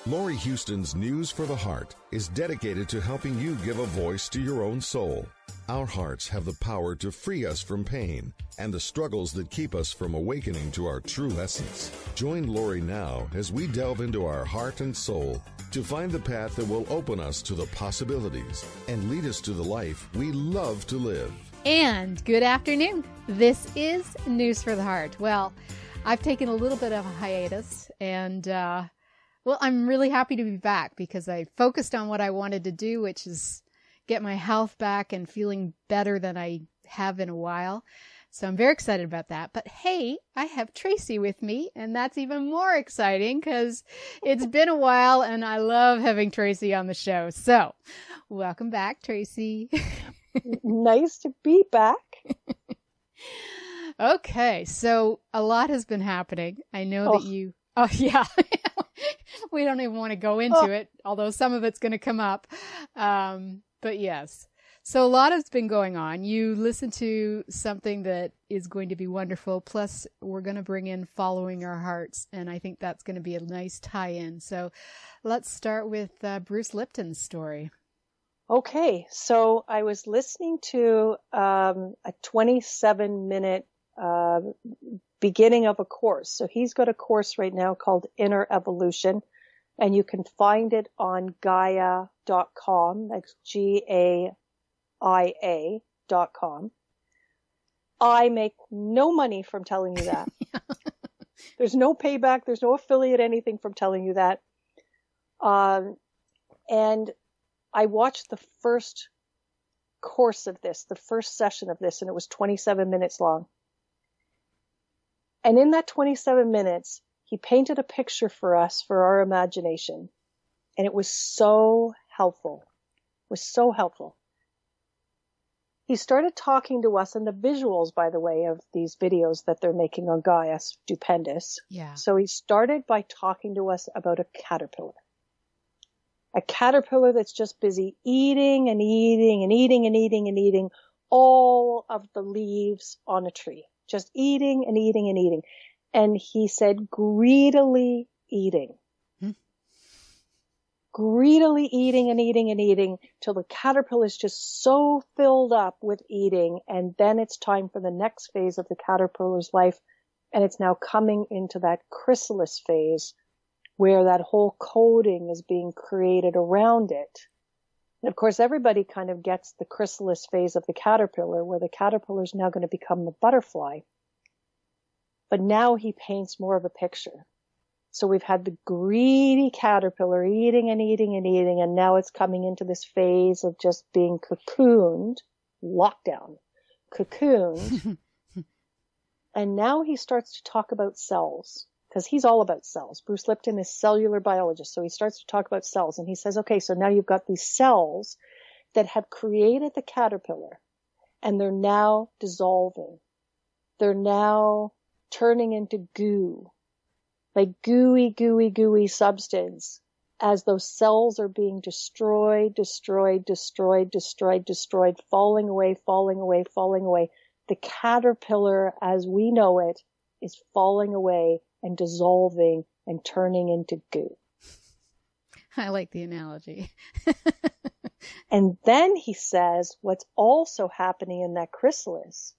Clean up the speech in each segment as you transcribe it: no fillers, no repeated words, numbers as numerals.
Laurie Huston's News for the Heart is dedicated to helping you give a voice to your own soul. Our hearts have the power to free us from pain and the struggles that keep us from awakening to our true essence. Join Laurie now as we delve into our heart and soul to find the path that will open us to the possibilities and lead us to the life we love to live. And good afternoon. This is News for the Heart. Well, I've taken a little bit of a hiatus and, I'm really happy to be back because I focused on what I wanted to do, which is get my health back and feeling better than I have in a while. So I'm very excited about that. But hey, I have Tracy with me, and that's even more exciting because it's been a while and I love having Tracy on the show. So welcome back, Tracy. Nice to be back. Okay, so a lot has been happening. I know that you... Oh, yeah. We don't even want to go into it, although some of it's going to come up. But yes. So a lot has been going on. You listened to something that is going to be wonderful. Plus, we're going to bring in Following Our Hearts, and I think that's going to be a nice tie-in. So let's start with Bruce Lipton's story. Okay, so I was listening to a 27-minute beginning of a course. So he's got a course right now called Inner Evolution, and you can find it on Gaia.com. That's GAIA.com. I make no money from telling you that. There's no payback. There's no affiliate anything from telling you that. And I watched the first course of this, the first session of this, and it was 27 minutes long. And in that 27 minutes, he painted a picture for us, for our imagination. And it was so helpful. It was so helpful. He started talking to us, and the visuals, by the way, of these videos that they're making on Gaia, stupendous. Yeah. So he started by talking to us about a caterpillar. A caterpillar that's just busy eating and eating and eating and eating and eating all of the leaves on a tree. Just eating and eating and eating. And he said greedily eating. Greedily eating and eating and eating till the caterpillar is just so filled up with eating. And then it's time for the next phase of the caterpillar's life. And it's now coming into that chrysalis phase where that whole coating is being created around it. And of course, everybody kind of gets the chrysalis phase of the caterpillar, where the caterpillar is now going to become the butterfly. But now he paints more of a picture. So we've had the greedy caterpillar eating and eating and eating, and now it's coming into this phase of just being cocooned, lockdown, cocooned. And now he starts to talk about cells, because he's all about cells. Bruce Lipton is cellular biologist, so he starts to talk about cells, and he says, okay, so now you've got these cells that have created the caterpillar, and they're now dissolving. They're now turning into goo, like gooey, gooey, gooey substance, as those cells are being destroyed, falling away, falling away, falling away. The caterpillar, as we know it, is falling away and dissolving and turning into goo. I like the analogy. And then he says what's also happening in that chrysalis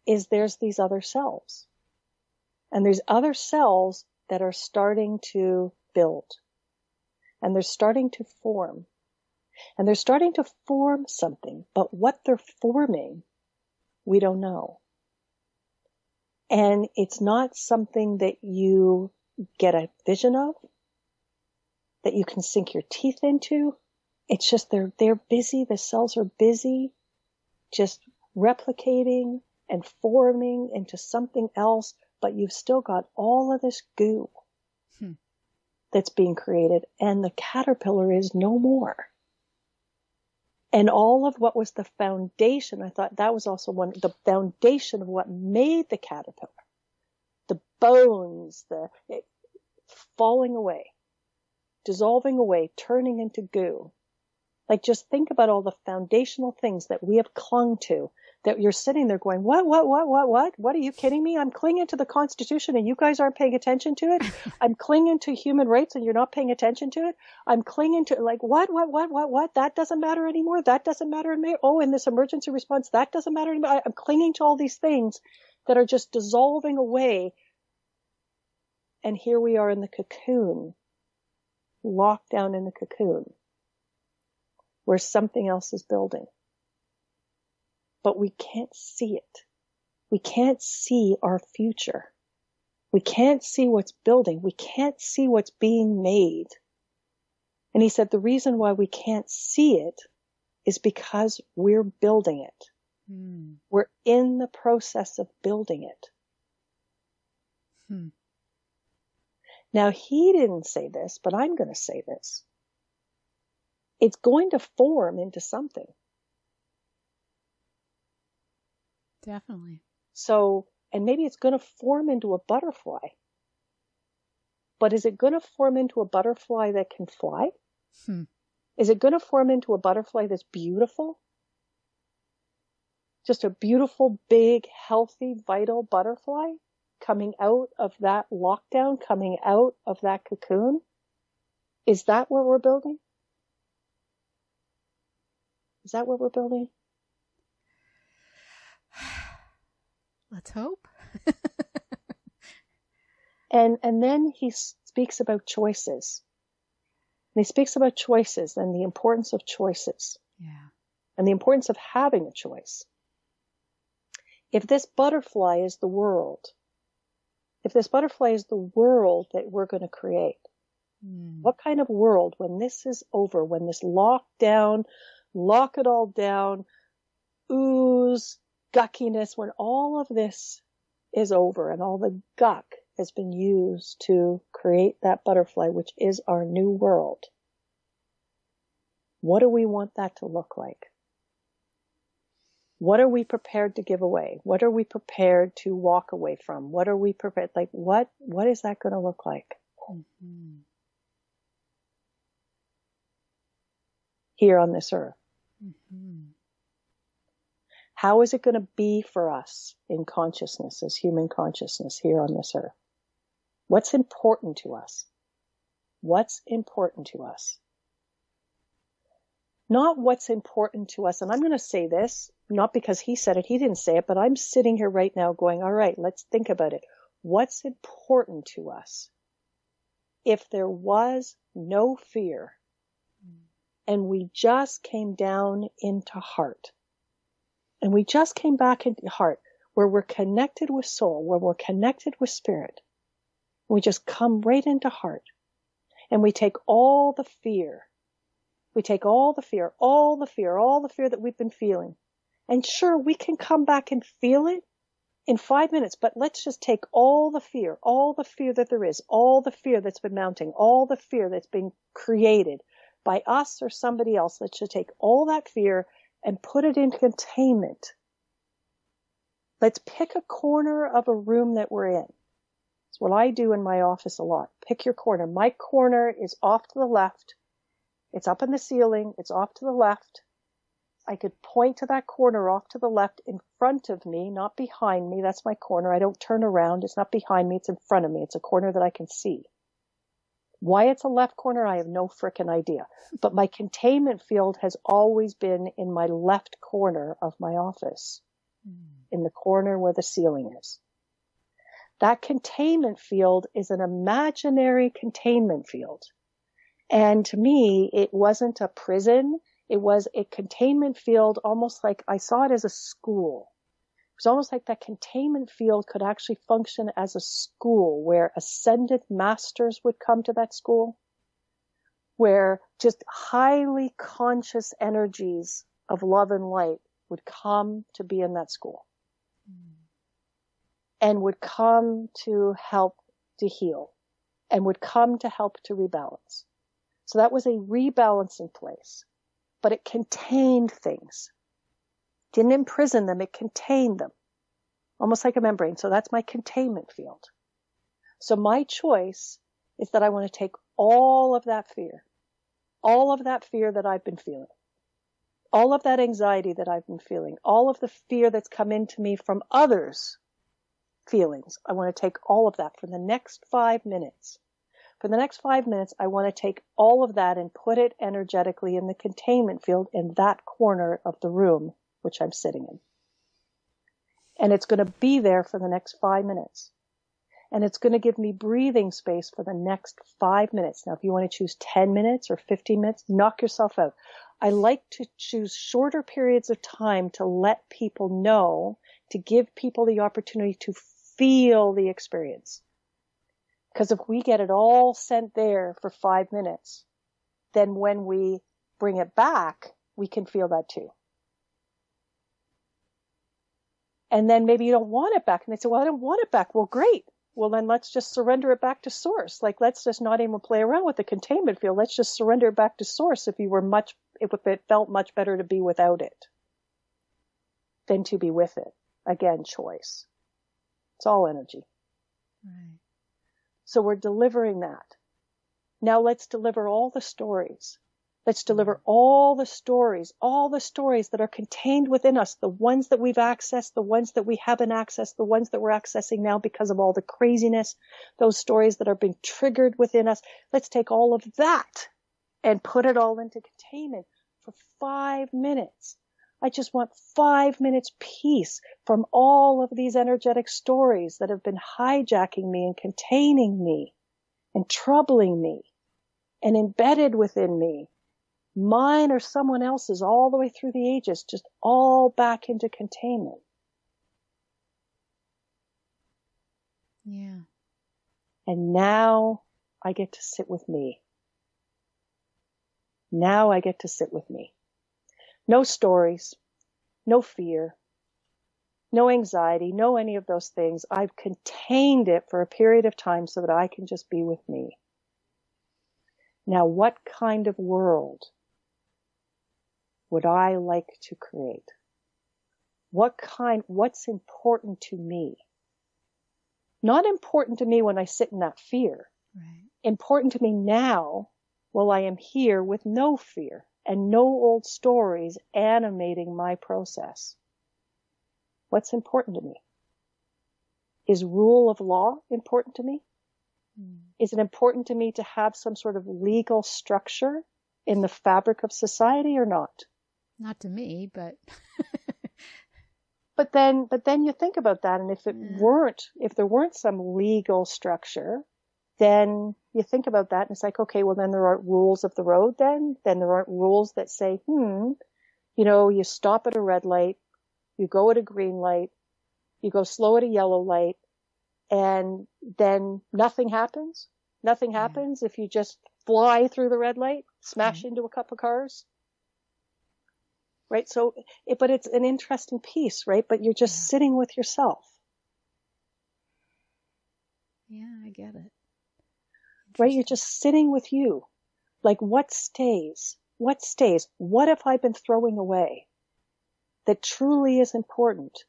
is there's these other cells. And there's other cells that are starting to build. And they're starting to form. And they're starting to form something. But what they're forming, we don't know. And it's not something that you get a vision of, that you can sink your teeth into. It's just they're busy, the cells are busy, just replicating and forming into something else, but you've still got all of this goo that's being created, and the caterpillar is no more. And all of what was the foundation, I thought that was also the foundation of what made the caterpillar. The bones, falling away, dissolving away, turning into goo. Like, just think about all the foundational things that we have clung to, that you're sitting there going, what? What? Are you kidding me? I'm clinging to the Constitution and you guys aren't paying attention to it. I'm clinging to human rights and you're not paying attention to it. I'm clinging to like, what? That doesn't matter anymore. That doesn't matter anymore. Oh, in this emergency response, that doesn't matter anymore. I'm clinging to all these things that are just dissolving away. And here we are in the cocoon, locked down in the cocoon, where something else is building. But we can't see it. We can't see our future. We can't see what's building. We can't see what's being made. And he said the reason why we can't see it is because we're building it. We're in the process of building it. Now, he didn't say this, but I'm going to say this. It's going to form into something. Definitely. So, and maybe it's going to form into a butterfly. But is it going to form into a butterfly that can fly? Is it going to form into a butterfly that's beautiful? Just a beautiful, big, healthy, vital butterfly coming out of that lockdown, coming out of that cocoon? Is that what we're building? Is that what we're building? Let's hope. And then he speaks about choices. And he speaks about choices and the importance of choices. Yeah. And the importance of having a choice. If this butterfly is the world, that we're going to create, what kind of world, when this is over, when this lockdown, lock it all down, ooze, guckiness, when all of this is over and all the guck has been used to create that butterfly, which is our new world, what do we want that to look like? What are we prepared to give away? What are we prepared to walk away from? What are we prepared, like, what is that going to look like? Here on this earth. How is it going to be for us in consciousness, as human consciousness here on this earth? What's important to us? What's important to us? Not what's important to us. And I'm going to say this, not because he said it, he didn't say it, but I'm sitting here right now going, all right, let's think about it. What's important to us? If there was no fear and we just came down into heart, and we just came back into heart, where we're connected with soul, where we're connected with spirit, we just come right into heart, and we take all the fear. We take all the fear that we've been feeling. And sure, we can come back and feel it in 5 minutes, but let's just take all the fear that there is, all the fear that's been mounting, all the fear that's been created by us or somebody else. Let's just take all that fear and put it into containment. Let's pick a corner of a room that we're in. It's what I do in my office a lot. Pick your corner. My corner is off to the left. It's up in the ceiling. It's off to the left. I could point to that corner off to the left in front of me, not behind me. That's my corner. I don't turn around. It's not behind me. It's in front of me. It's a corner that I can see. Why it's a left corner, I have no frickin' idea. But my containment field has always been in my left corner of my office, in the corner where the ceiling is. That containment field is an imaginary containment field. And to me, it wasn't a prison. It was a containment field, almost like I saw it as a school. It was almost like that containment field could actually function as a school where ascended masters would come to that school, where just highly conscious energies of love and light would come to be in that school and would come to help to heal and would come to help to rebalance. So that was a rebalancing place, but it contained things. Didn't imprison them, it contained them. Almost like a membrane. So that's my containment field. So my choice is that I want to take all of that fear that I've been feeling, all of that anxiety that I've been feeling, all of the fear that's come into me from others' feelings. I want to take all of that for the next 5 minutes. For the next 5 minutes, I want to take all of that and put it energetically in the containment field in that corner of the room, which I'm sitting in. And it's going to be there for the next 5 minutes. And it's going to give me breathing space for the next 5 minutes. Now, if you want to choose 10 minutes or 15 minutes, knock yourself out. I like to choose shorter periods of time to let people know, to give people the opportunity to feel the experience. Because if we get it all sent there for 5 minutes, then when we bring it back, we can feel that too. And then maybe you don't want it back. And they say, well, I don't want it back. Well, great. Well, then let's just surrender it back to source. Like, let's just not even play around with the containment field. Let's just surrender it back to source if it felt much better to be without it than to be with it. Again, choice. It's all energy. Right. So we're delivering that. Now let's deliver all the stories. Let's deliver all the stories that are contained within us, the ones that we've accessed, the ones that we haven't accessed, the ones that we're accessing now because of all the craziness, those stories that are being triggered within us. Let's take all of that and put it all into containment for 5 minutes. I just want 5 minutes peace from all of these energetic stories that have been hijacking me and containing me and troubling me and embedded within me. Mine or someone else's all the way through the ages, just all back into containment. Yeah. And now I get to sit with me. Now I get to sit with me. No stories, no fear, no anxiety, no any of those things. I've contained it for a period of time so that I can just be with me. Now, what kind of world would I like to create? What's important to me? Not important to me when I sit in that fear. Right. Important to me now while I am here with no fear and no old stories animating my process. What's important to me? Is rule of law important to me? Is it important to me to have some sort of legal structure in the fabric of society or not? Not to me, but But then you think about that, and if there weren't some legal structure, then you think about that, and it's like, okay, well then there aren't rules of the road then there aren't rules that say, you stop at a red light, you go at a green light, you go slow at a yellow light, and then nothing happens. Nothing happens if you just fly through the red light, smash into a couple of cars. Right? So, but it's an interesting piece, right? But you're just sitting with yourself. Yeah, I get it. Right? You're just sitting with you. Like, what stays? What stays? What have I been throwing away that truly is important?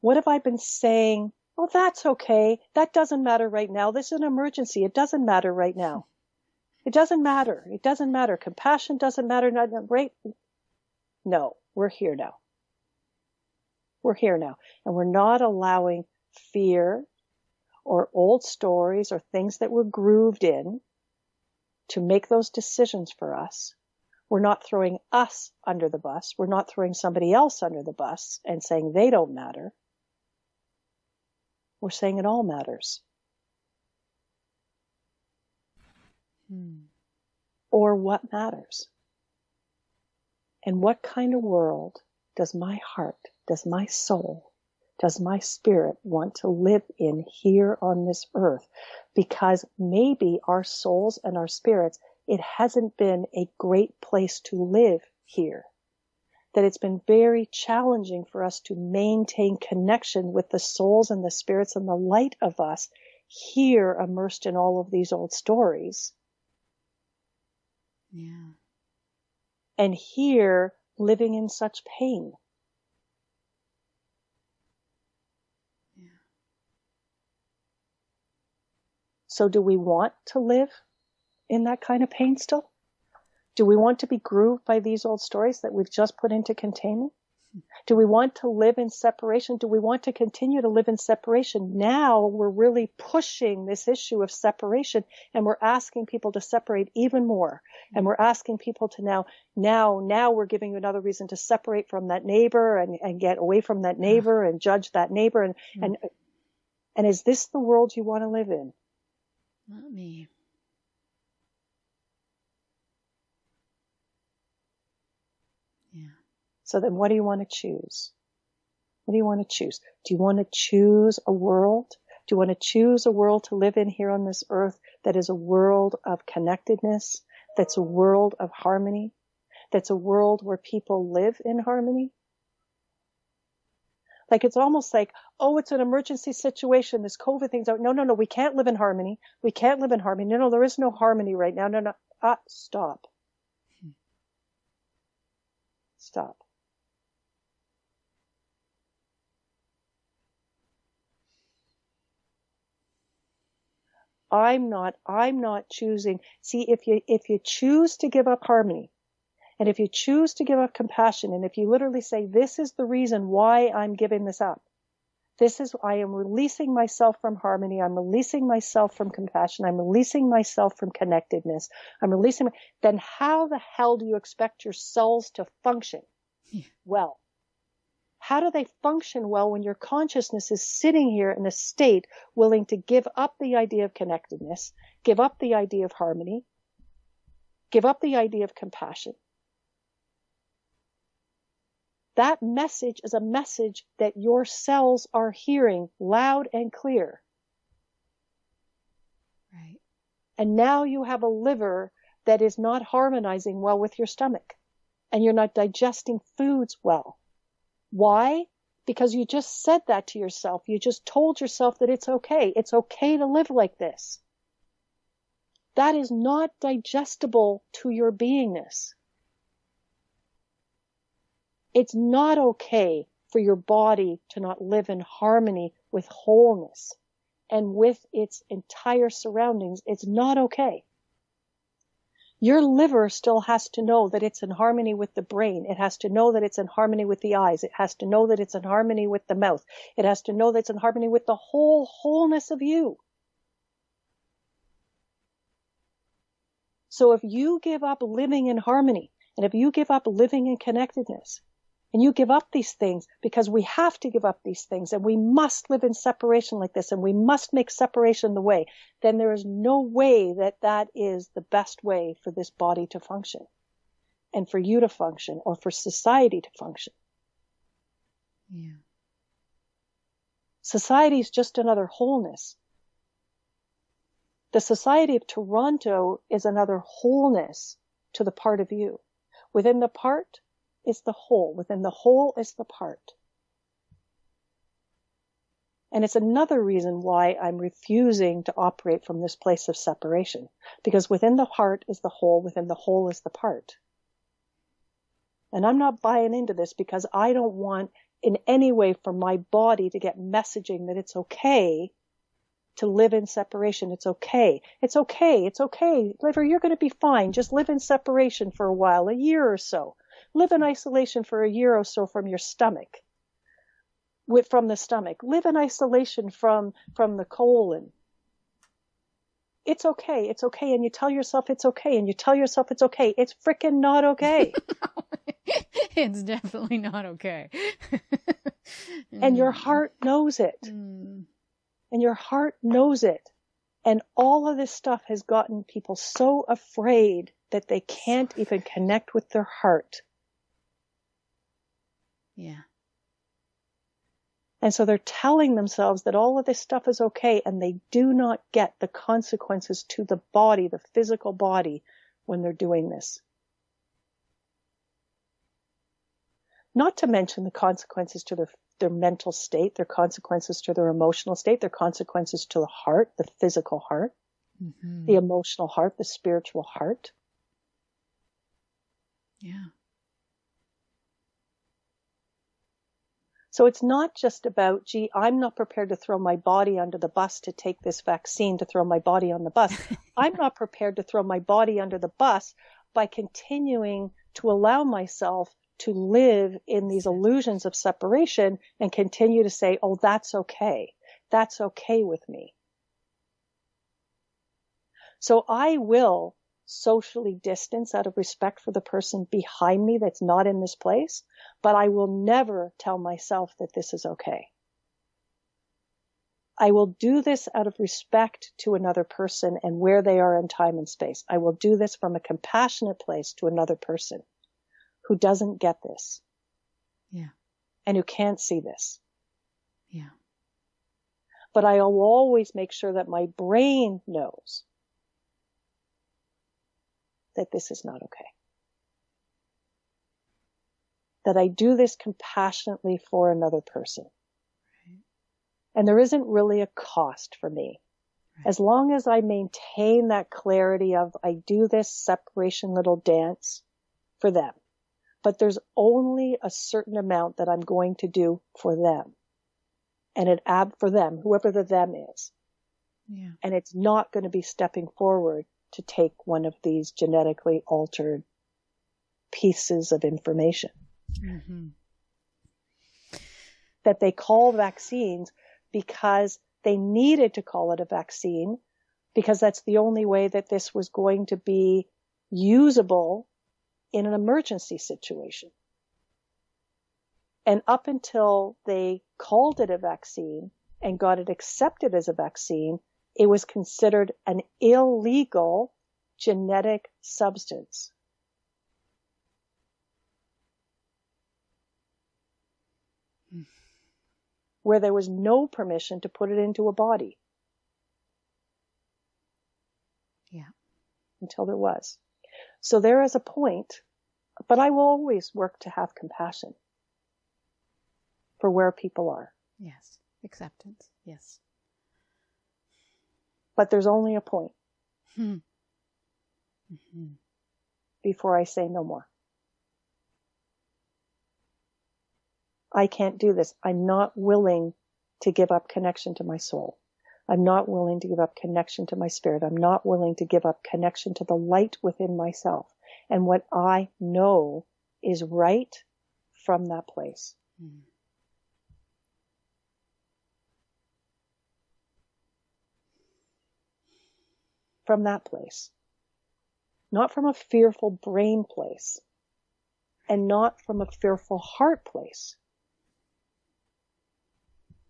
What have I been saying? Oh, that's okay. That doesn't matter right now. This is an emergency. It doesn't matter right now. It doesn't matter. It doesn't matter. Compassion doesn't matter. Right? No, we're here now. We're here now. And we're not allowing fear or old stories or things that we're grooved in to make those decisions for us. We're not throwing us under the bus. We're not throwing somebody else under the bus and saying they don't matter. We're saying it all matters. Or what matters? And what kind of world does my heart, does my soul, does my spirit want to live in here on this earth? Because maybe our souls and our spirits, it hasn't been a great place to live here. That it's been very challenging for us to maintain connection with the souls and the spirits and the light of us here immersed in all of these old stories. Yeah. And here living in such pain. Yeah. So do we want to live in that kind of pain still? Do we want to be grooved by these old stories that we've just put into containment? Do we want to live in separation? Do we want to continue to live in separation? Now we're really pushing this issue of separation, and we're asking people to separate even more. And we're asking people to now we're giving you another reason to separate from that neighbor and get away from that neighbor and judge that neighbor. And is this the world you want to live in? Not me. Yeah. So then what do you want to choose? What do you want to choose? Do you want to choose a world? Do you want to choose a world to live in here on this earth that is a world of connectedness, that's a world of harmony, that's a world where people live in harmony? Like, it's almost like, oh, it's an emergency situation. This COVID thing's out. No, we can't live in harmony. We can't live in harmony. No, there is no harmony right now. No. Stop. Stop. I'm not choosing. See, if you choose to give up harmony, and if you choose to give up compassion, and if you literally say, this is the reason why I'm giving this up. I am releasing myself from harmony. I'm releasing myself from compassion. I'm releasing myself from connectedness. Then how the hell do you expect your cells to function well? How do they function well when your consciousness is sitting here in a state willing to give up the idea of connectedness, give up the idea of harmony, give up the idea of compassion? That message is a message that your cells are hearing loud and clear. Right. And now you have a liver that is not harmonizing well with your stomach, and you're not digesting foods well. Why? Because you just said that to yourself. You just told yourself that it's okay. It's okay to live like this. That is not digestible to your beingness. It's not okay for your body to not live in harmony with wholeness and with its entire surroundings. It's not okay. Your liver still has to know that it's in harmony with the brain. It has to know that it's in harmony with the eyes. It has to know that it's in harmony with the mouth. It has to know that it's in harmony with the wholeness of you. So if you give up living in harmony, and if you give up living in connectedness, and you give up these things because we have to give up these things, and we must live in separation like this, and we must make separation the way, then there is no way that that is the best way for this body to function, and for you to function, or for society to function. Yeah. Society is just another wholeness. The Society of Toronto is another wholeness to the part of you. Within the part is the whole. Within the whole is the part. And it's another reason why I'm refusing to operate from this place of separation. Because within the heart is the whole, within the whole is the part. And I'm not buying into this because I don't want in any way for my body to get messaging that it's okay to live in separation. It's okay. It's okay. It's okay. Liver, you're going to be fine. Just live in separation for a while, a year or so. Live in isolation for a year or so from your stomach. From the stomach. Live in isolation from the colon. It's okay. It's okay. And you tell yourself it's okay. And you tell yourself it's okay. It's freaking not okay. It's definitely not okay. And your heart knows it. And your heart knows it. And all of this stuff has gotten people so afraid that they can't even connect with their heart. Yeah. And so they're telling themselves that all of this stuff is okay, and they do not get the consequences to the body, the physical body, when they're doing this. Not to mention the consequences to their mental state, their consequences to their emotional state, their consequences to the heart, the physical heart, the emotional heart, the spiritual heart. Yeah. So it's not just about, gee, I'm not prepared to throw my body under the bus to take this vaccine, to throw my body on the bus. I'm not prepared to throw my body under the bus. by continuing to allow myself to live in these illusions of separation and continue to say, oh, that's okay. That's okay with me. So I will socially distance out of respect for the person behind me that's not in this place, but I will never tell myself that this is okay. I will do this out of respect to another person and where they are in time and space. I will do this from a compassionate place to another person who doesn't get this. Yeah. And who can't see this. Yeah. But I will always make sure that my brain knows that this is not okay. That I do this compassionately for another person. Right. And there isn't really a cost for me. Right. As long as I maintain that clarity of I do this separation little dance for them. But there's only a certain amount that I'm going to do for them. And for them, whoever the them is. Yeah. And it's not going to be stepping forward to take one of these genetically altered pieces of information. Mm-hmm. That they call vaccines because they needed to call it a vaccine because that's the only way that this was going to be usable in an emergency situation. And up until they called it a vaccine and got it accepted as a vaccine, it was considered an illegal genetic substance. Where there was no permission to put it into a body. Yeah. Until there was. So there is a point, but I will always work to have compassion for where people are. Yes. Acceptance. Yes. But there's only a point. Mm-hmm. Before I say no more. I can't do this. I'm not willing to give up connection to my soul. I'm not willing to give up connection to my spirit. I'm not willing to give up connection to the light within myself and what I know is right from that place. Mm. From that place. Not from a fearful brain place and not from a fearful heart place.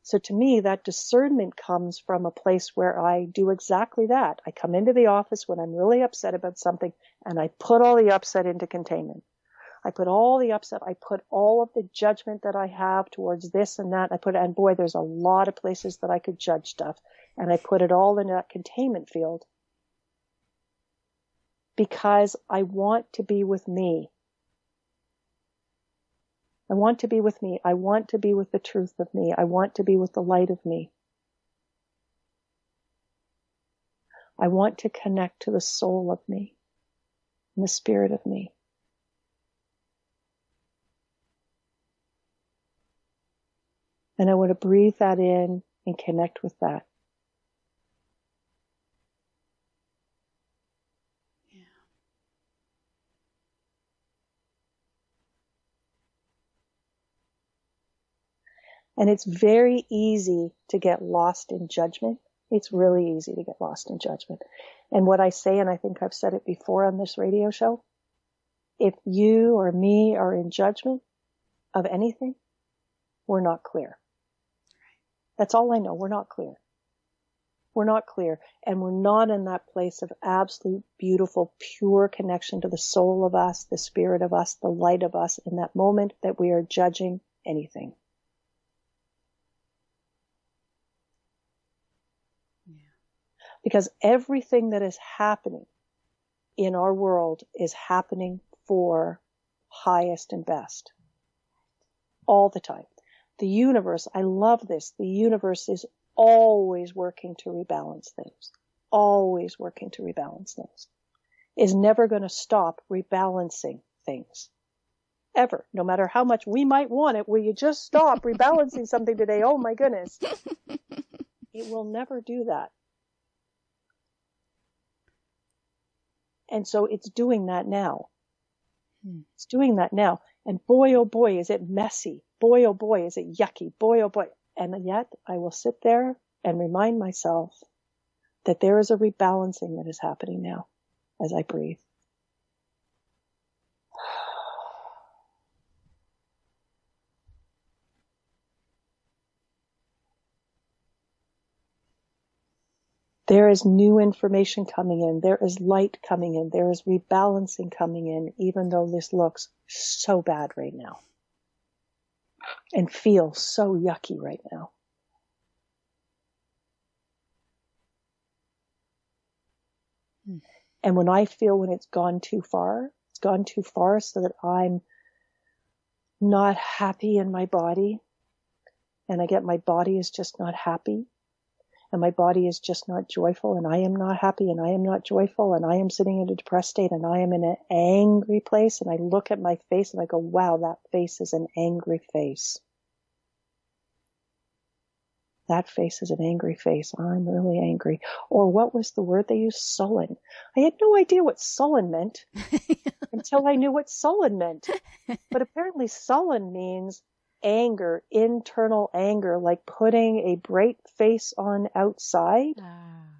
So to me, that discernment comes from a place where I do exactly that. I come into the office when I'm really upset about something and I put all the upset into containment. I put all the upset, I put all of the judgment that I have towards this and that. And boy, there's a lot of places that I could judge stuff. And I put it all in that containment field. Because I want to be with me. I want to be with me. I want to be with the truth of me. I want to be with the light of me. I want to connect to the soul of me and the spirit of me. And I want to breathe that in and connect with that. And it's very easy to get lost in judgment. It's really easy to get lost in judgment. And what I say, and I think I've said it before on this radio show, if you or me are in judgment of anything, we're not clear. That's all I know. We're not clear. We're not clear. And we're not in that place of absolute, beautiful, pure connection to the soul of us, the spirit of us, the light of us in that moment that we are judging anything. Because everything that is happening in our world is happening for highest and best. All the time. The universe, I love this, the universe is always working to rebalance things. Always working to rebalance things. Is never going to stop rebalancing things. Ever. No matter how much we might want it, will you just stop rebalancing something today? Oh my goodness. It will never do that. And so it's doing that now. It's doing that now. And boy, oh boy, is it messy. Boy, oh boy, is it yucky. Boy, oh boy. And yet I will sit there and remind myself that there is a rebalancing that is happening now as I breathe. There is new information coming in. There is light coming in. There is rebalancing coming in, even though this looks so bad right now and feels so yucky right now. And when I feel when it's gone too far so that I'm not happy in my body, and I get my body is just not happy, and my body is just not joyful, and I am not happy, and I am not joyful, and I am sitting in a depressed state, and I am in an angry place, and I look at my face and I go, wow, that face is an angry face. That face is an angry face. I'm really angry. Or what was the word they used? Sullen. I had no idea what sullen meant until I knew what sullen meant. But apparently sullen means anger, internal anger, like putting a bright face on outside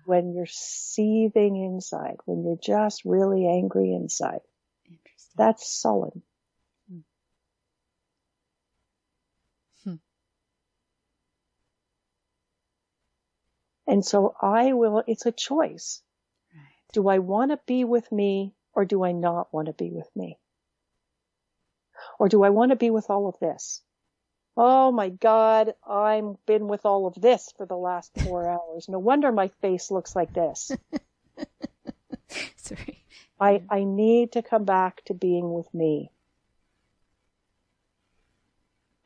when you're seething inside, when you're just really angry inside. That's sullen. And so it's a choice. Right. Do I want to be with me or do I not want to be with me? Or do I want to be with all of this? Oh my God, I've been with all of this for the last 4 hours. No wonder my face looks like this. Sorry. I need to come back to being with me.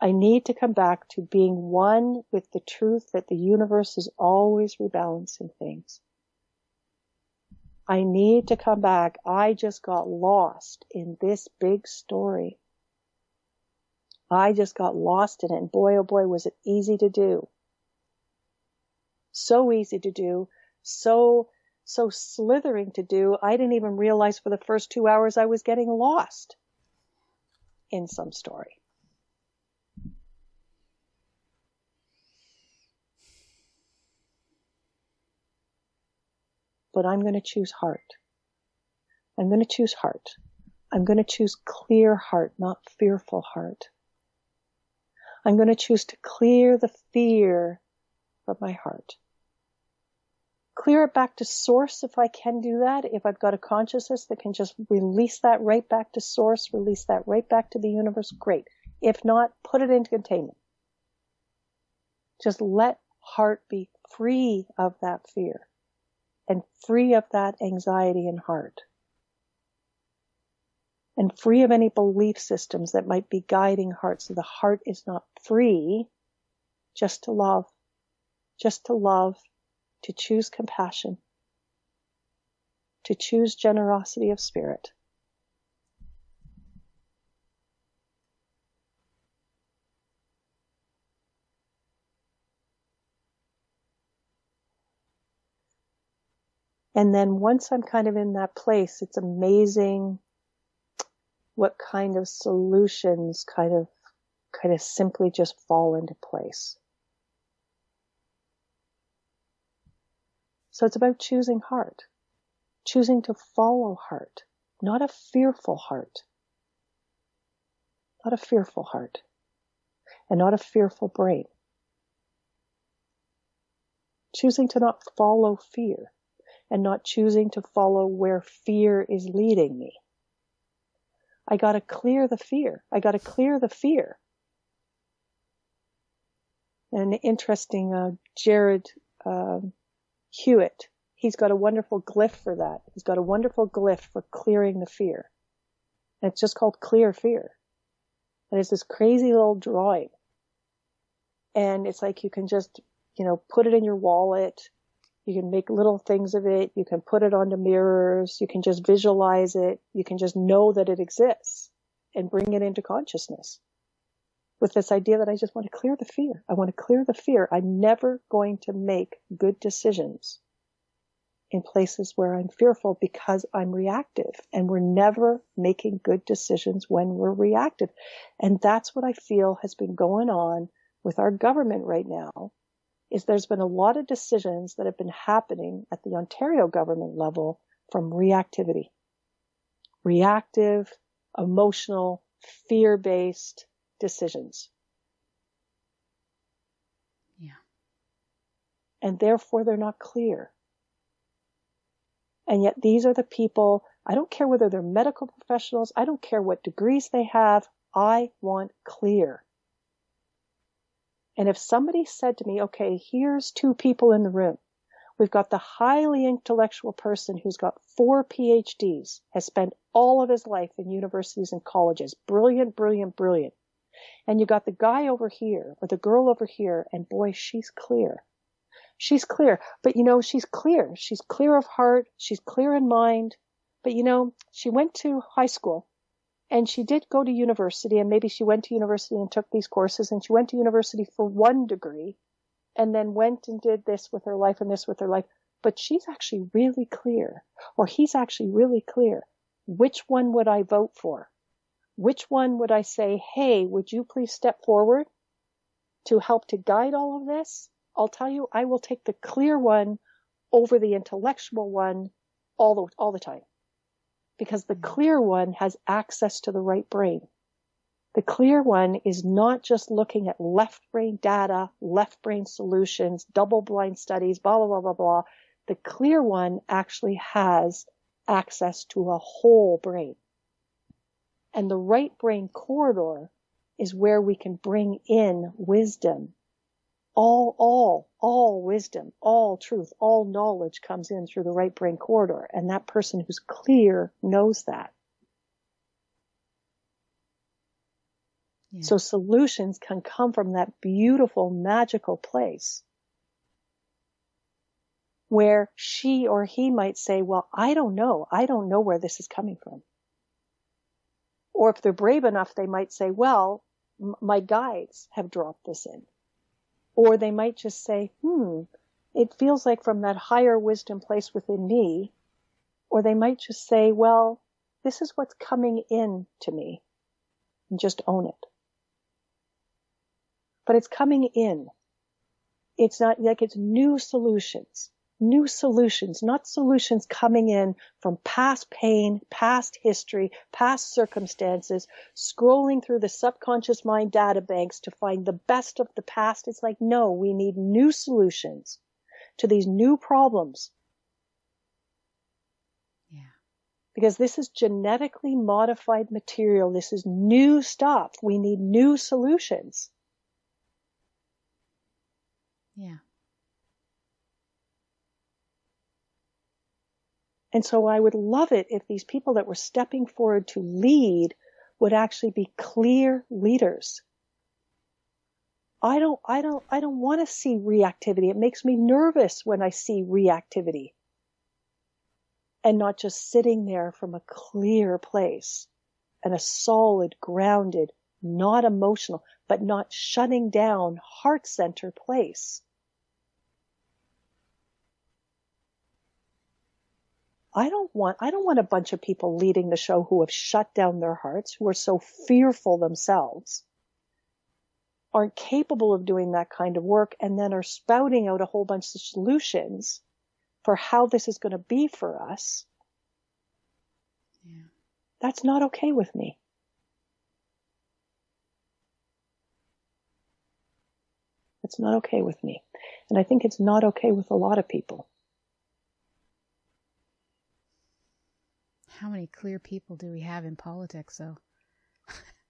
I need to come back to being one with the truth that the universe is always rebalancing things. I need to come back. I just got lost in this big story. I just got lost in it, and boy, oh boy, was it easy to do. So easy to do, so slithering to do. I didn't even realize for the first 2 hours I was getting lost in some story. But I'm going to choose heart. I'm going to choose heart. I'm going to choose clear heart, not fearful heart. I'm going to choose to clear the fear from my heart. Clear it back to source if I can do that. If I've got a consciousness that can just release that right back to source, release that right back to the universe, great. If not, put it into containment. Just let heart be free of that fear and free of that anxiety in heart. And free of any belief systems that might be guiding heart. So the heart is not free just to love, to choose compassion, to choose generosity of spirit. And then once I'm kind of in that place, it's amazing what kind of solutions kind of simply just fall into place. So it's about choosing heart, choosing to follow heart, not a fearful heart, not a fearful heart, and not a fearful brain. Choosing to not follow fear and not choosing to follow where fear is leading me. I got to clear the fear. I got to clear the fear. And interesting, Jared Hewitt, he's got a wonderful glyph for that. He's got a wonderful glyph for clearing the fear. And it's just called Clear Fear. And it's this crazy little drawing. And it's like you can just, put it in your wallet. You can make little things of it. You can put it onto mirrors. You can just visualize it. You can just know that it exists and bring it into consciousness with this idea that I just want to clear the fear. I want to clear the fear. I'm never going to make good decisions in places where I'm fearful because I'm reactive, and we're never making good decisions when we're reactive. And that's what I feel has been going on with our government right now, is there's been a lot of decisions that have been happening at the Ontario government level from reactivity. Reactive, emotional, fear-based decisions. Yeah. And therefore they're not clear. And yet these are the people, I don't care whether they're medical professionals, I don't care what degrees they have, I want clear. And if somebody said to me, okay, here's two people in the room. We've got the highly intellectual person who's got 4 PhDs, has spent all of his life in universities and colleges. Brilliant, brilliant, brilliant. And you got the guy over here or the girl over here, and boy, she's clear. She's clear. But you know, she's clear. She's clear of heart. She's clear in mind. But you know, she went to high school and she did go to university, and maybe she went to university and took these courses, and she went to university for 1 degree and then went and did this with her life and this with her life. But she's actually really clear, or he's actually really clear. Which one would I vote for? Which one would I say, hey, would you please step forward to help to guide all of this? I'll tell you, I will take the clear one over the intellectual one all the time. Because the clear one has access to the right brain. The clear one is not just looking at left brain data, left brain solutions, double-blind studies, blah, blah, blah, blah, blah. The clear one actually has access to a whole brain. And the right brain corridor is where we can bring in wisdom. All wisdom, all truth, all knowledge comes in through the right brain corridor. And that person who's clear knows that. Yeah. So solutions can come from that beautiful, magical place where she or he might say, well, I don't know where this is coming from. Or if they're brave enough, they might say, well, my guides have dropped this in. Or they might just say, it feels like from that higher wisdom place within me. Or they might just say, well, this is what's coming in to me, and just own it. But it's coming in. It's not like it's new solutions, not solutions coming in from past pain, past history, past circumstances, scrolling through the subconscious mind data banks to find the best of the past. It's like, no, we need new solutions to these new problems. Yeah. Because this is genetically modified material. This is new stuff. We need new solutions. Yeah. And so I would love it if these people that were stepping forward to lead would actually be clear leaders. I don't want to see reactivity. It makes me nervous when I see reactivity. And not just sitting there from a clear place and a solid, grounded, not emotional, but not shutting down heart center place. I don't want a bunch of people leading the show who have shut down their hearts, who are so fearful themselves, aren't capable of doing that kind of work, and then are spouting out a whole bunch of solutions for how this is going to be for us. Yeah. That's not okay with me. It's not okay with me. And I think it's not okay with a lot of people. How many clear people do we have in politics, though?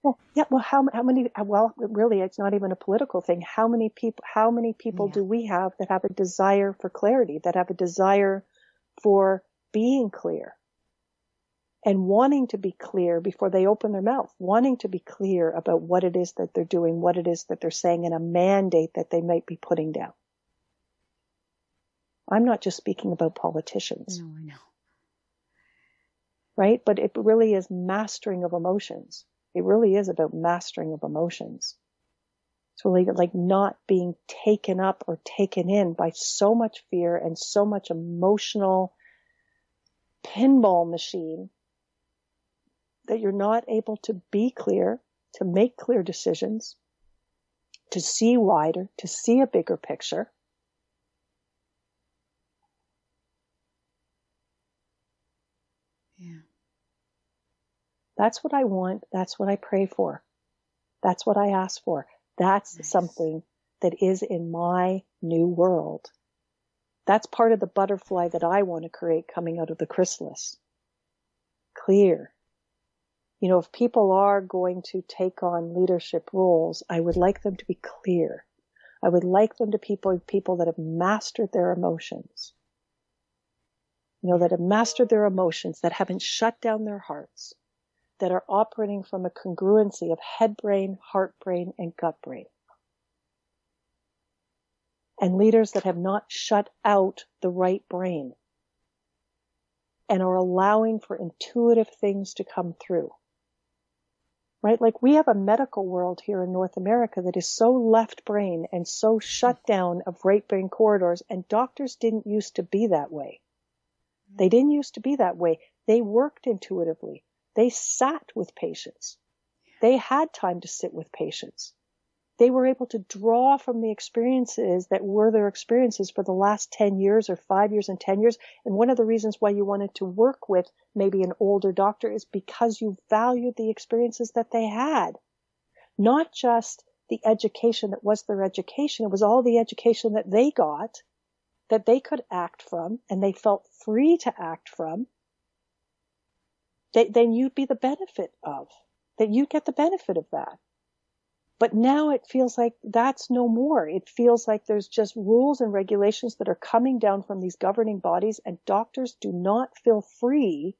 Well, yeah. Well, how many? Well, really, it's not even a political thing. How many people do we have that have a desire for clarity, that have a desire for being clear, and wanting to be clear before they open their mouth, wanting to be clear about what it is that they're doing, what it is that they're saying, and a mandate that they might be putting down. I'm not just speaking about politicians. No, I know. Right? But it really is mastering of emotions. It really is about mastering of emotions. It's really like not being taken up or taken in by so much fear and so much emotional pinball machine that you're not able to be clear, to make clear decisions, to see wider, to see a bigger picture. Yeah. That's what I want. That's what I pray for. That's what I ask for. That's nice. Something that is in my new world. That's part of the butterfly that I want to create coming out of the chrysalis. Clear. You know, if people are going to take on leadership roles, I would like them to be clear. I would like them to be people that have mastered their emotions. You know, that have mastered their emotions, that haven't shut down their hearts, that are operating from a congruency of head brain, heart brain, and gut brain. And leaders that have not shut out the right brain and are allowing for intuitive things to come through. Right? Like we have a medical world here in North America that is so left brain and so shut down of right brain corridors, and doctors didn't used to be that way. They didn't used to be that way. They worked intuitively. They sat with patients. They had time to sit with patients. They were able to draw from the experiences that were their experiences for the last 10 years or 5 years and 10 years. And one of the reasons why you wanted to work with maybe an older doctor is because you valued the experiences that they had. Not just the education that was their education. It was all the education that they got, that they could act from, and they felt free to act from. Then you'd be the benefit of, that you get the benefit of that. But now it feels like that's no more. It feels like there's just rules and regulations that are coming down from these governing bodies, and doctors do not feel free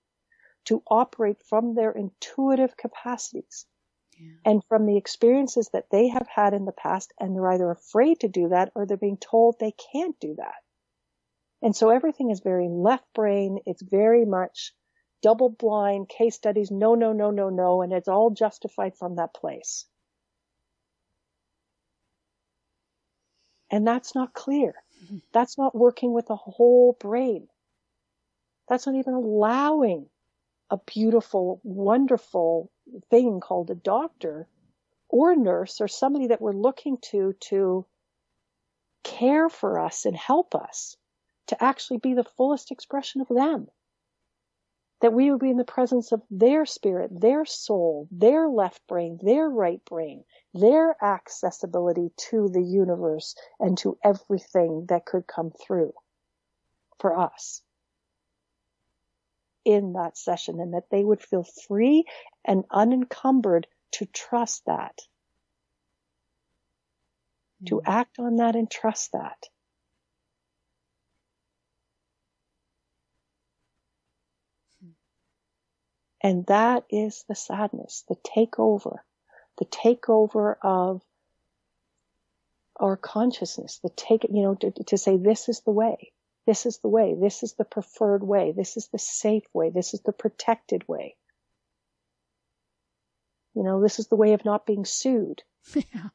to operate from their intuitive capacities and from the experiences that they have had in the past, and they're either afraid to do that or they're being told they can't do that. And so everything is very left brain. It's very much double blind case studies. No, no, no, no, no. And it's all justified from that place. And that's not clear. That's not working with the whole brain. That's not even allowing a beautiful, wonderful thing called a doctor or nurse or somebody that we're looking to care for us and help us to actually be the fullest expression of them. That we would be in the presence of their spirit, their soul, their left brain, their right brain, their accessibility to the universe and to everything that could come through for us in that session, and that they would feel free and unencumbered to trust that, to act on that and trust that. And that is the sadness, the takeover of our consciousness, to say this is the way, this is the way, this is the preferred way, this is the safe way, this is the protected way. This is the way of not being sued. Yeah.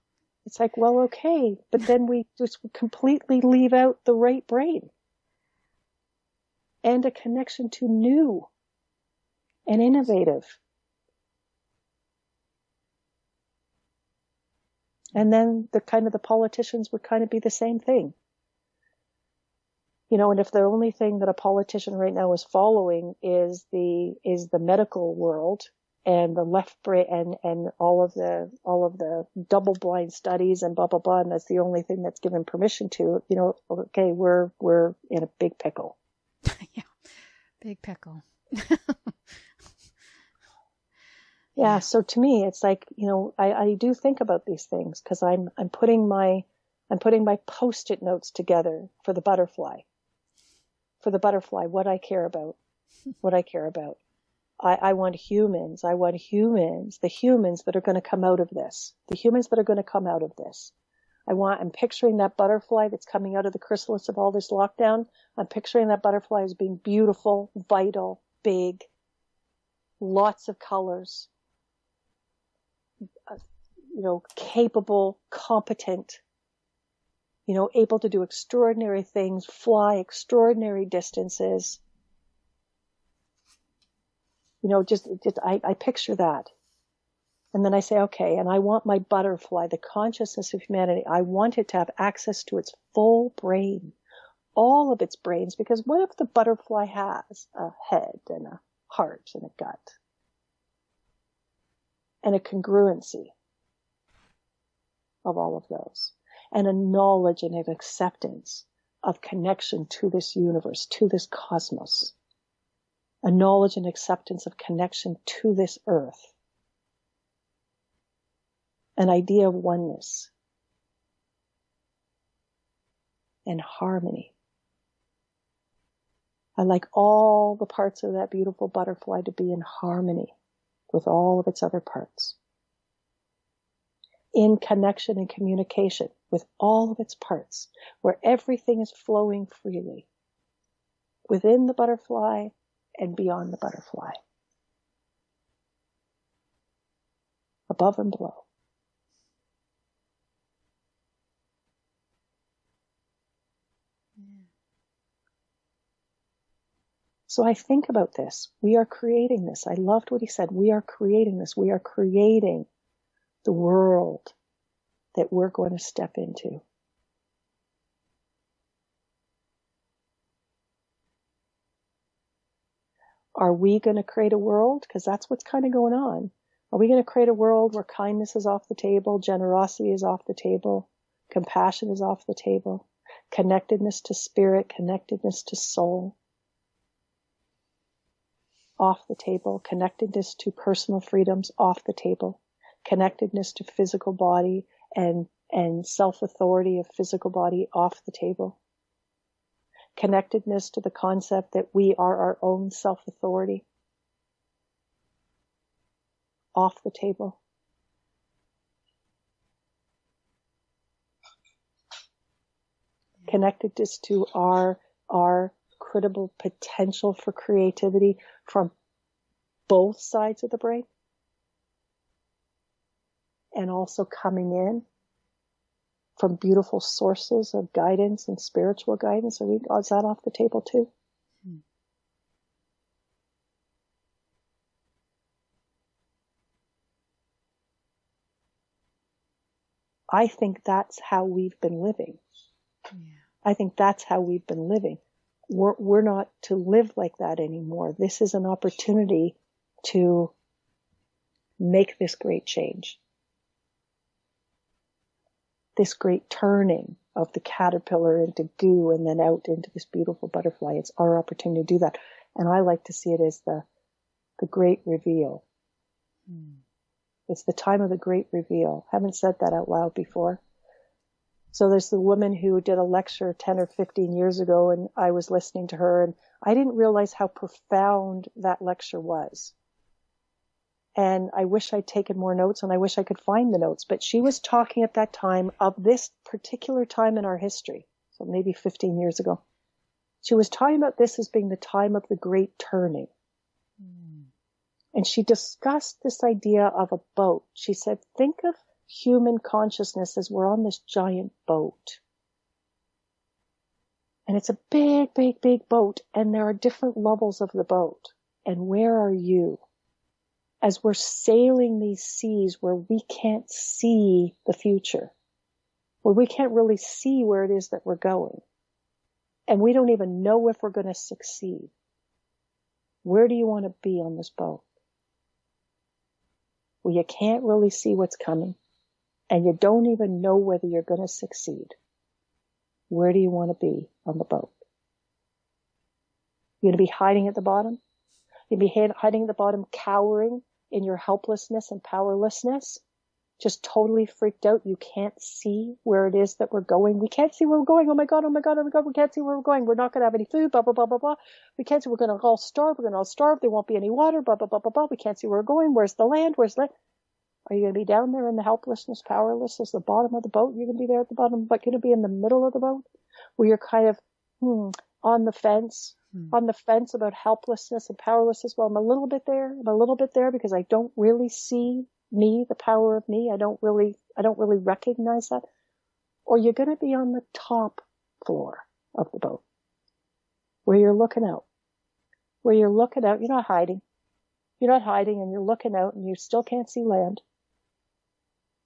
It's like, well, okay, but then we just completely leave out the right brain and a connection to new and innovative. And then the politicians would kind of be the same thing. And if the only thing that a politician right now is following is the medical world and the left brain and all of the double blind studies and blah blah blah, and that's the only thing that's given permission to, okay, we're in a big pickle. Yeah. Big pickle. Yeah. So to me, it's like, I do think about these things because I'm putting my Post-it notes together for the butterfly. What I care about. I want humans. The humans that are going to come out of this. I'm picturing that butterfly that's coming out of the chrysalis of all this lockdown. I'm picturing that butterfly as being beautiful, vital, big, lots of colors. capable, competent, able to do extraordinary things, fly extraordinary distances. I picture that. And then I say, okay, and I want my butterfly, the consciousness of humanity, I want it to have access to its full brain, all of its brains, because what if the butterfly has a head and a heart and a gut and a congruency of all of those, and a knowledge and an acceptance of connection to this universe, to this cosmos, a knowledge and acceptance of connection to this earth, an idea of oneness and harmony. I like all the parts of that beautiful butterfly to be in harmony with all of its other parts, in connection and communication with all of its parts, where everything is flowing freely within the butterfly and beyond the butterfly, above and below. So I think about this. We are creating this. I loved what he said. We are creating this. We are creating the world that we're going to step into. Are we going to create a world? Because that's what's kind of going on. Are we going to create a world where kindness is off the table, generosity is off the table, compassion is off the table, connectedness to spirit, connectedness to soul, off the table, connectedness to personal freedoms, off the table, connectedness to physical body and self-authority of physical body, off the table, connectedness to the concept that we are our own self-authority, off the table. Connectedness to our credible potential for creativity from both sides of the brain, and also coming in from beautiful sources of guidance and spiritual guidance. Is that off the table too? I think that's how we've been living. Yeah. I think that's how we've been living. We're not to live like that anymore. This is an opportunity to make this great change. This great turning of the caterpillar into goo and then out into this beautiful butterfly. It's our opportunity to do that. And I like to see it as the great reveal. It's the time of the great reveal. Haven't said that out loud before. So there's the woman who did a lecture 10 or 15 years ago, and I was listening to her, and I didn't realize how profound that lecture was. And I wish I'd taken more notes, and I wish I could find the notes. But she was talking at that time of this particular time in our history, so maybe 15 years ago. She was talking about this as being the time of the great turning. And she discussed this idea of a boat. She said, think of human consciousness as we're on this giant boat. And it's a big, big, big boat, and there are different levels of the boat. And where are you? As we're sailing these seas where we can't see the future, where we can't really see where it is that we're going, and we don't even know if we're going to succeed. Where do you want to be on this boat? Well, you can't really see what's coming, and you don't even know whether you're going to succeed. Where do you want to be on the boat? You're going to be hiding at the bottom? You'll be hiding at the bottom, cowering in your helplessness and powerlessness, just totally freaked out. You can't see where it is that we're going. We can't see where we're going. Oh my God, oh my God, oh my God. We can't see where we're going. We're not going to have any food, blah, blah, blah, blah, blah. We can't see. We're going to all starve. We're going to all starve. There won't be any water, blah, blah, blah, blah, blah. We can't see where we're going. Where's the land? Where's the land? Are you going to be down there in the helplessness, powerlessness, the bottom of the boat? You're going to be there at the bottom, but you're going to be in the middle of the boat where you're kind of on the fence about helplessness and powerlessness. Well, I'm a little bit there because I don't really see me, the power of me. I don't really recognize that. Or you're going to be on the top floor of the boat where you're looking out, you're not hiding. You're not hiding and you're looking out and you still can't see land.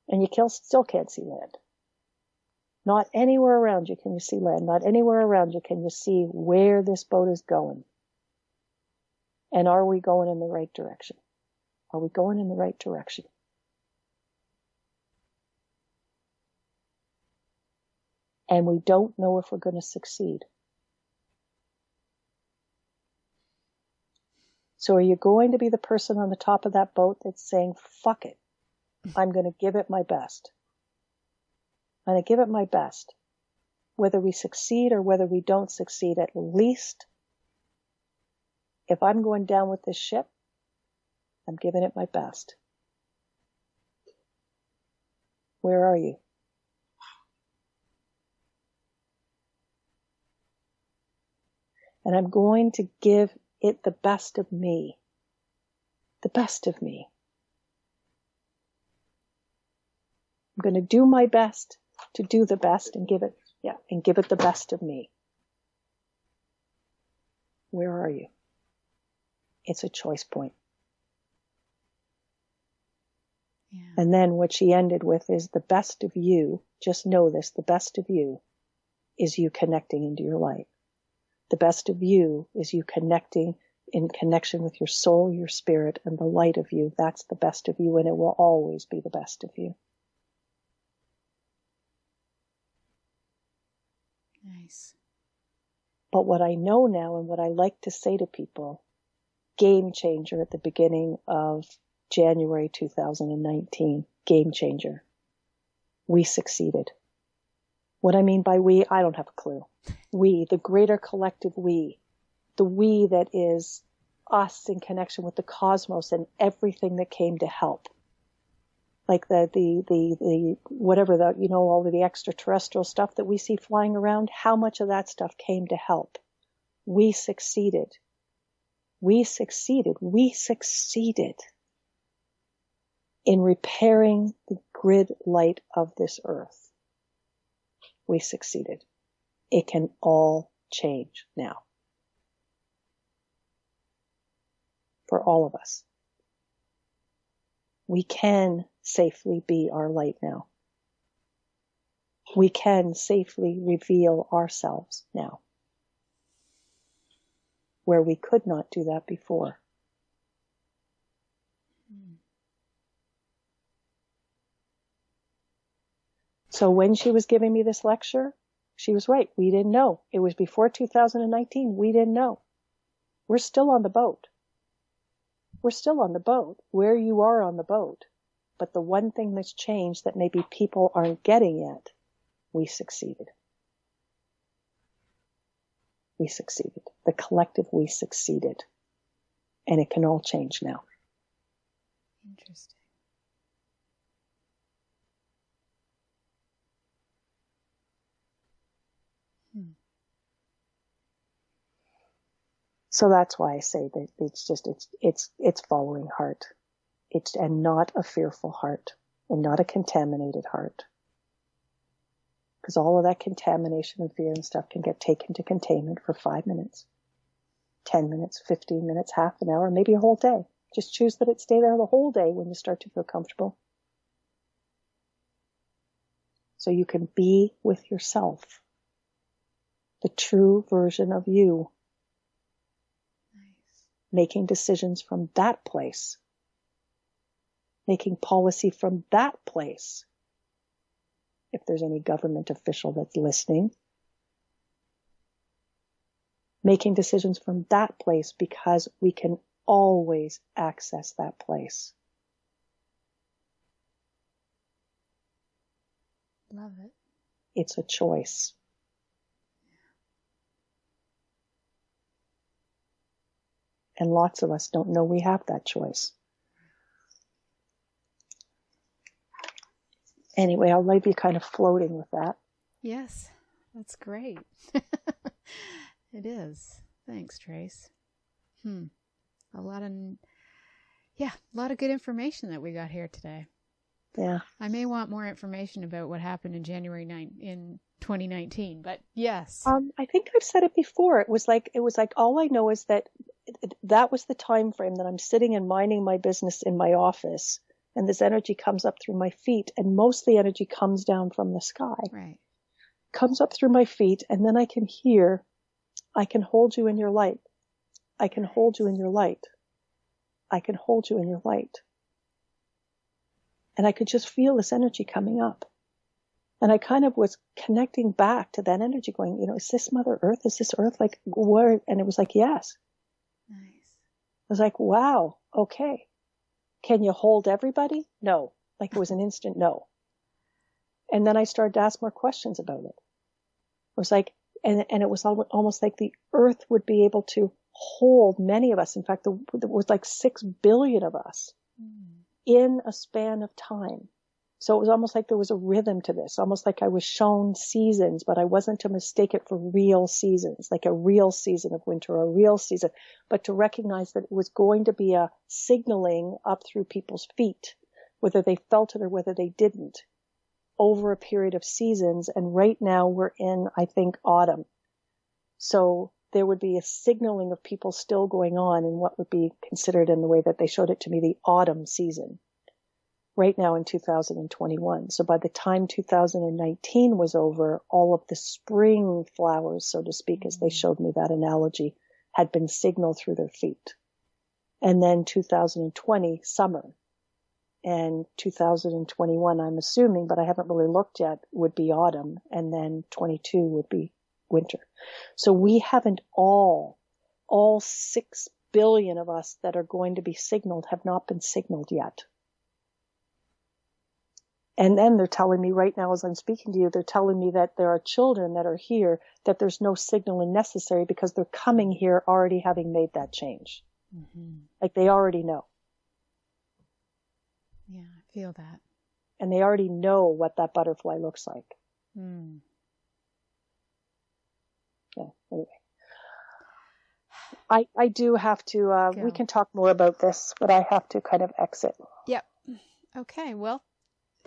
And you still can't see land. Not anywhere around you can you see land. Not anywhere around you can you see where this boat is going. And are we going in the right direction? Are we going in the right direction? And we don't know if we're going to succeed. So are you going to be the person on the top of that boat that's saying, fuck it, I'm going to give it my best? I'm going to give it my best. Whether we succeed or whether we don't succeed, at least if I'm going down with this ship, I'm giving it my best. Where are you? And I'm going to give it the best of me. The best of me. I'm going to do my best to do the best and give it the best of me. Where are you? It's a choice point. Yeah. And then what she ended with is the best of you. Just know this, the best of you is you connecting into your light. The best of you is you connecting in connection with your soul, your spirit, and the light of you. That's the best of you, and it will always be the best of you. Nice. But what I know now and what I like to say to people, game changer at the beginning of January 2019, game changer. We succeeded. What I mean by we, I don't have a clue. We, the greater collective we, the we that is us in connection with the cosmos and everything that came to help. Like the whatever that, all of the extraterrestrial stuff that we see flying around, how much of that stuff came to help? We succeeded. We succeeded. We succeeded in repairing the grid light of this earth. We succeeded. It can all change now. For all of us. We can safely be our light now. We can safely reveal ourselves now. Where we could not do that before. So when she was giving me this lecture, she was right. We didn't know. It was before 2019. We didn't know. We're still on the boat. We're still on the boat, where you are on the boat. But the one thing that's changed that maybe people aren't getting yet, we succeeded. We succeeded. The collective we succeeded. And it can all change now. Interesting. So that's why I say that it's following heart. And not a fearful heart and not a contaminated heart. Because all of that contamination and fear and stuff can get taken to containment for 5 minutes, 10 minutes, 15 minutes, half an hour, maybe a whole day. Just choose that it stay there the whole day when you start to feel comfortable. So you can be with yourself. The true version of you. Nice. Making decisions from that place. Making policy from that place. If there's any government official that's listening. Making decisions from that place because we can always access that place. Love it. It's a choice. And lots of us don't know we have that choice. Anyway, I'll leave you kind of floating with that. Yes, that's great. It is. Thanks, Trace. A lot of, Yeah, a lot of good information that we got here today. Yeah. I may want more information about what happened in in 2019, but yes. I think I've said it before. It was like all I know is that that was the time frame that I'm sitting and minding my business in my office, and this energy comes up through my feet, and most of the energy comes down from the sky. Right. Comes up through my feet, and then I can hear, I can hold you in your light. I can hold you in your light. I can hold you in your light. And I could just feel this energy coming up. And I kind of was connecting back to that energy going, is this Mother Earth? Is this Earth? Like, where? And it was like, yes. Nice. I was like, wow, okay. Can you hold everybody? No. Like, it was an instant no. And then I started to ask more questions about it. It was like, and it was almost like the Earth would be able to hold many of us. In fact, there was like 6 billion of us in a span of time. So it was almost like there was a rhythm to this, almost like I was shown seasons, but I wasn't to mistake it for real seasons, like a real season of winter or a real season, but to recognize that it was going to be a signaling up through people's feet, whether they felt it or whether they didn't, over a period of seasons. And right now we're in, I think, autumn. So there would be a signaling of people still going on in what would be considered, in the way that they showed it to me, the autumn season, right now in 2021. So by the time 2019 was over, all of the spring flowers, so to speak, as they showed me that analogy, had been signaled through their feet. And then 2020, summer. And 2021, I'm assuming, but I haven't really looked yet, would be autumn. And then 22 would be winter. So we haven't all 6 billion of us that are going to be signaled have not been signaled yet. And then they're telling me right now, as I'm speaking to you, they're telling me that there are children that are here, that there's no signaling necessary because they're coming here already having made that change. Mm-hmm. Like they already know. Yeah, I feel that. And they already know what that butterfly looks like. Mm. Yeah, anyway. I do have to, we can talk more about this, but I have to kind of exit. Yep. Okay, well,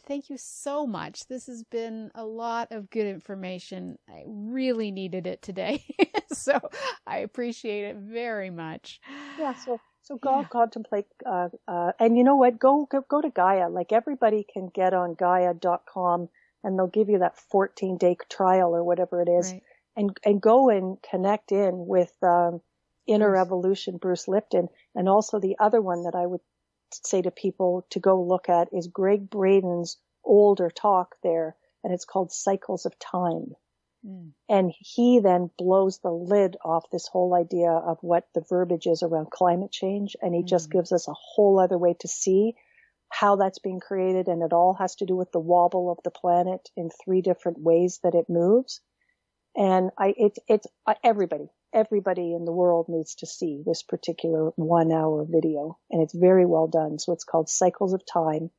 thank you so much. This has been a lot of good information. I really needed it today. So I appreciate it very much. Yeah, so go contemplate, and you know what, go to Gaia. Like everybody can get on Gaia.com and they'll give you that 14-day trial or whatever it is. Right. And go and connect in with Inner Evolution, Bruce Lipton. And also the other one that I would say to people to go look at is Greg Braden's older talk there, and it's called Cycles of Time. Mm. And he then blows the lid off this whole idea of what the verbiage is around climate change, and he just gives us a whole other way to see how that's being created, and it all has to do with the wobble of the planet in 3 different ways that it moves. And it's everybody in the world needs to see this particular 1-hour video, and it's very well done. So it's called Cycles of Time.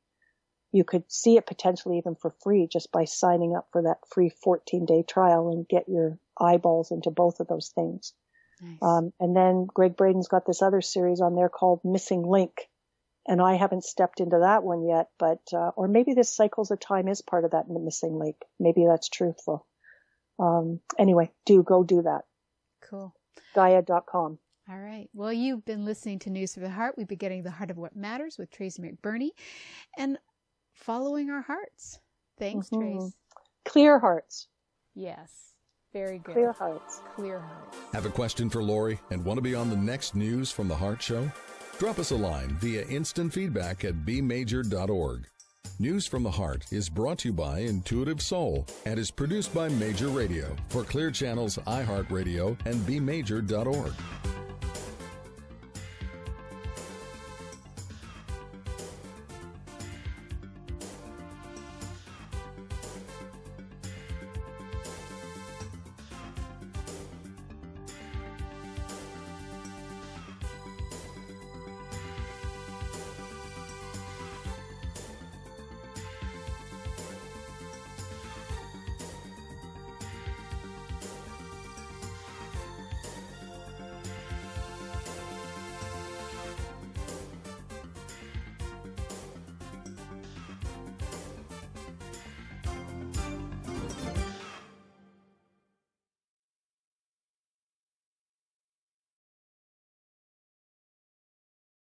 You could see it potentially even for free just by signing up for that free 14-day trial and get your eyeballs into both of those things. Nice. And then Greg Braden's got this other series on there called Missing Link. And I haven't stepped into that one yet, but, or maybe this Cycles of Time is part of that Missing Link. Maybe that's truthful. Anyway, go do that. Cool. Gaia.com. All right. Well, you've been listening to News for the Heart. We've been getting the heart of what matters with Tracy McBurney and following our hearts. Thanks, Trace. Clear hearts. Yes. Very good. Clear hearts. Clear hearts. Have a question for Laurie and want to be on the next News from the Heart show? Drop us a line via instant feedback at bmajor.org. News from the Heart is brought to you by Intuitive Soul and is produced by Major Radio for Clear Channel's iHeartRadio and bmajor.org.